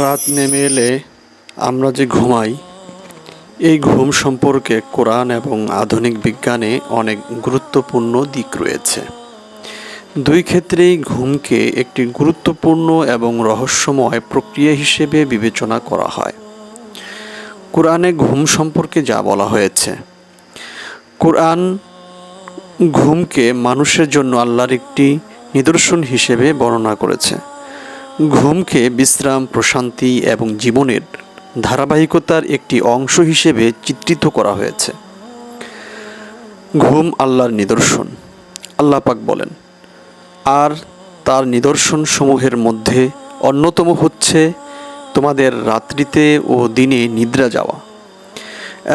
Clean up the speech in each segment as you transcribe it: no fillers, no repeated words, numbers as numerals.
রাত নেমে এলে আমরা যে ঘুমাই, এই ঘুম সম্পর্কে কোরআন এবং আধুনিক বিজ্ঞানে অনেক গুরুত্বপূর্ণ দিক রয়েছে। দুই ক্ষেত্রেই ঘুমকে একটি গুরুত্বপূর্ণ এবং রহস্যময় প্রক্রিয়া হিসেবে বিবেচনা করা হয়। কোরআনে ঘুম সম্পর্কে যা বলা হয়েছে, কোরআন ঘুমকে মানুষের জন্য আল্লাহর একটি নিদর্শন হিসেবে বর্ণনা করেছে। ঘুমকে বিশ্রাম, প্রশান্তি এবং জীবনের ধারাবাহিকতার একটি অংশ হিসেবে চিত্রিত করা হয়েছে। ঘুম আল্লাহর নিদর্শন। আল্লাহ পাক বলেন, আর তার নিদর্শন সমূহের মধ্যে অন্যতম হচ্ছে তোমাদের রাত্রিতে ও দিনে নিদ্রা যাওয়া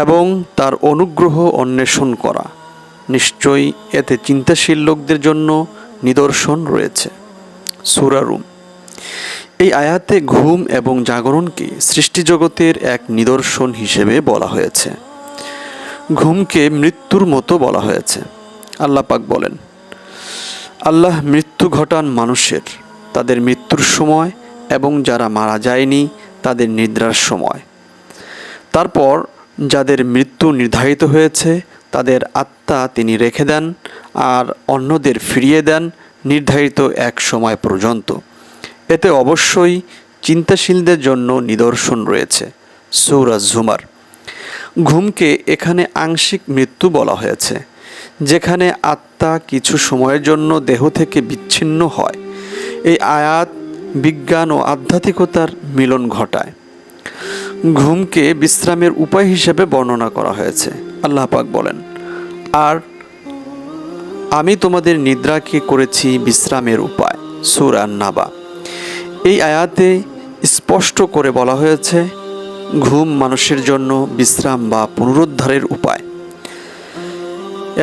এবং তার অনুগ্রহ অন্বেষণ করা। নিশ্চয়ই এতে চিন্তাশীল লোকদের জন্য নিদর্শন রয়েছে। সূরা রুম। এই আয়াতে ঘুম এবং জাগরণকে সৃষ্টিজগতের এক নিদর্শন হিসেবে বলা হয়েছে। ঘুমকে মৃত্যুর মতো বলা হয়েছে। আল্লাহ পাক বলেন, আল্লাহ মৃত্যু ঘটান মানুষের তাদের মৃত্যুর সময় এবং যারা মারা যায়নি তাদের নিদ্রার সময়। তারপর যাদের মৃত্যু নির্ধারিত হয়েছে তাদের আত্মা তিনি রেখে দেন আর অন্যদের ফিরিয়ে দেন নির্ধারিত এক সময় পর্যন্ত। এতে অবশ্যই চিন্তাশীলদের জন্য নিদর্শন রয়েছে। সূরা জুমার। ঘুমকে এখানে আংশিক মৃত্যু বলা হয়েছে, যেখানে আত্মা কিছু সময়ের জন্য দেহ থেকে বিচ্ছিন্ন হয়। এই আয়াত বিজ্ঞান ও আধ্যাত্মিকতার মিলন ঘটায়। ঘুমকে বিশ্রামের উপায় হিসেবে বর্ণনা করা হয়েছে। আল্লাহ পাক বলেন, আর আমি তোমাদের নিদ্রাকে করেছি বিশ্রামের উপায়। সূরা আন-নাবা। এই আয়াতে স্পষ্ট করে বলা হয়েছে ঘুম মানুষের জন্য বিশ্রাম বা পুনরুদ্ধারের উপায়।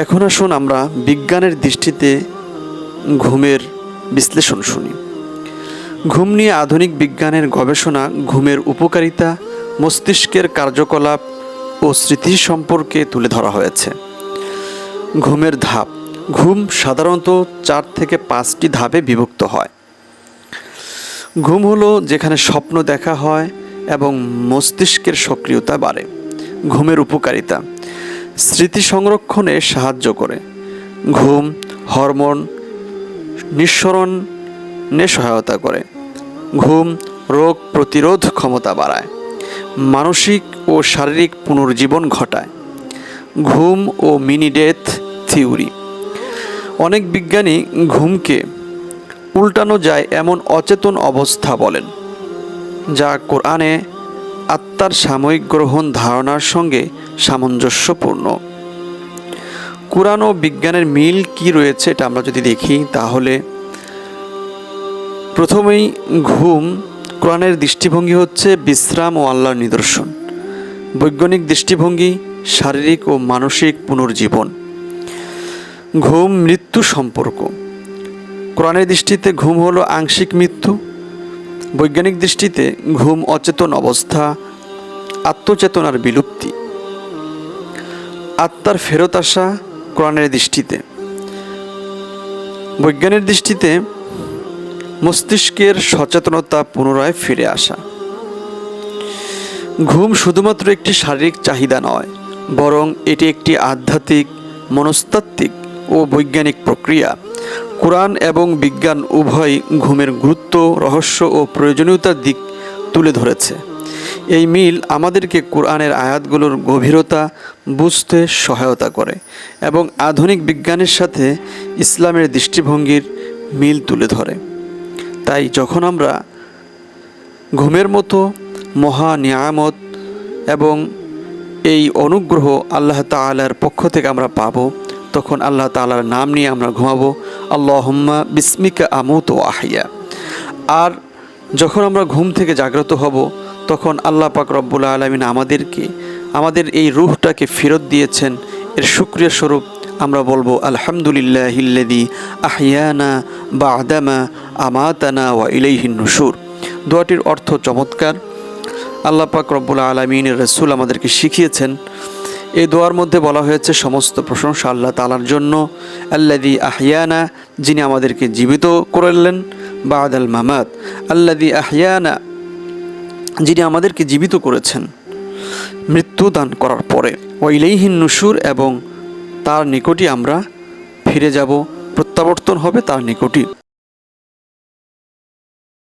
এখন আসুন আমরা বিজ্ঞানের দৃষ্টিতে ঘুমের বিশ্লেষণ শুনি। ঘুম নিয়ে আধুনিক বিজ্ঞানের গবেষণা ঘুমের উপকারিতা, মস্তিষ্কের কার্যকলাপ ও স্মৃতি সম্পর্কে তুলে ধরা হয়েছে। ঘুমের ধাপ। ঘুম সাধারণত 4 থেকে 5টি ধাপে বিভক্ত হয়। ঘুম হলো যেখানে স্বপ্ন দেখা হয় এবং মস্তিষ্কের সক্রিয়তা বাড়ে। ঘুমের উপকারিতা। স্মৃতি সংরক্ষণে সাহায্য করে। ঘুম হরমোন নিঃসরণে সহায়তা করে। ঘুম রোগ প্রতিরোধ ক্ষমতা বাড়ায়। মানসিক ও শারীরিক পুনর্জীবন ঘটায়। ঘুম ও মিনি ডেথ থিওরি। অনেক বিজ্ঞানী ঘুমকে উল্টানো যায় এমন অচেতন অবস্থা বলেন, যা কোরআনে আত্মার সাময়িক গ্রহণ ধারণার সঙ্গে সামঞ্জস্যপূর্ণ। কোরআন ও বিজ্ঞানের মিল কি রয়েছে এটা আমরা যদি দেখি, তাহলে প্রথমেই ঘুম কোরআনের দৃষ্টিভঙ্গি হচ্ছে বিশ্রাম ও আল্লাহর নিদর্শন। বৈজ্ঞানিক দৃষ্টিভঙ্গি শারীরিক ও মানসিক পুনর্জীবন। ঘুম মৃত্যু সম্পর্ক। কোরআনের দৃষ্টিতে ঘুম হলো আংশিক মৃত্যু। বৈজ্ঞানিক দৃষ্টিতে ঘুম অচেতন অবস্থা, আত্মচেতনার বিলুপ্তি। আত্মার ফেরত আসা কোরআনের দৃষ্টিতে। বৈজ্ঞানিক দৃষ্টিতে মস্তিষ্কের সচেতনতা পুনরায় ফিরে আসা। ঘুম শুধুমাত্র একটি শারীরিক চাহিদা নয়, বরং এটি একটি আধ্যাত্মিক, মনস্তাত্ত্বিক ও বৈজ্ঞানিক প্রক্রিয়া। কোরআন এবং বিজ্ঞান উভয় ঘুমের গুরুত্ব, রহস্য ও প্রয়োজনীয়তার দিক তুলে ধরেছে। এই মিল আমাদেরকে কোরআনের আয়াতগুলোর গভীরতা বুঝতে সহায়তা করে এবং আধুনিক বিজ্ঞানের সাথে ইসলামের দৃষ্টিভঙ্গির মিল তুলে ধরে। তাই যখন আমরা ঘুমের মতো মহা নিয়ামত এবং এই অনুগ্রহ আল্লাহ তাআলার পক্ষ থেকে আমরা পাবো, তখন আল্লাহ তাআলার নাম নিয়ে আমরা ঘুমাবো, আল্লাহুম্মা বিসমিকা আমুতু ওয়া আহইয়া। আর যখন আমরা ঘুম থেকে জাগ্রত হব, তখন আল্লাহ পাক রব্বুল আলামিন আমাদেরকে আমাদের এই রূহটাকে ফেরত দিয়েছেন। এর শুকরিয়া স্বরূপ আমরা বলবো আলহামদুলিল্লাহিল্লাযী আহইয়ানা বা'দামা আমাতানা ওয়া ইলাইহিন নুশুর। দোয়াটির অর্থ চমৎকার। আল্লাহ পাক রব্বুল আলামিনের রাসূল আমাদেরকে শিখিয়েছেন। এই দোয়ার মধ্যে বলা হয়েছে সমস্ত প্রশংসা আল্লাহ তাআলার জন্য, আল্লাযী আহইয়ানা, যিনি আমাদেরকে জীবিত করলেন, বা'দাল মামাত, আল্লাযী আহইয়ানা, যিনি আমাদেরকে জীবিত করেছেন মৃত্যু দান করার পরে, ওয়াইলাইহিন নুশুর, এবং তার নিকটই আমরা ফিরে যাব, প্রত্যাবর্তন হবে তার নিকটই।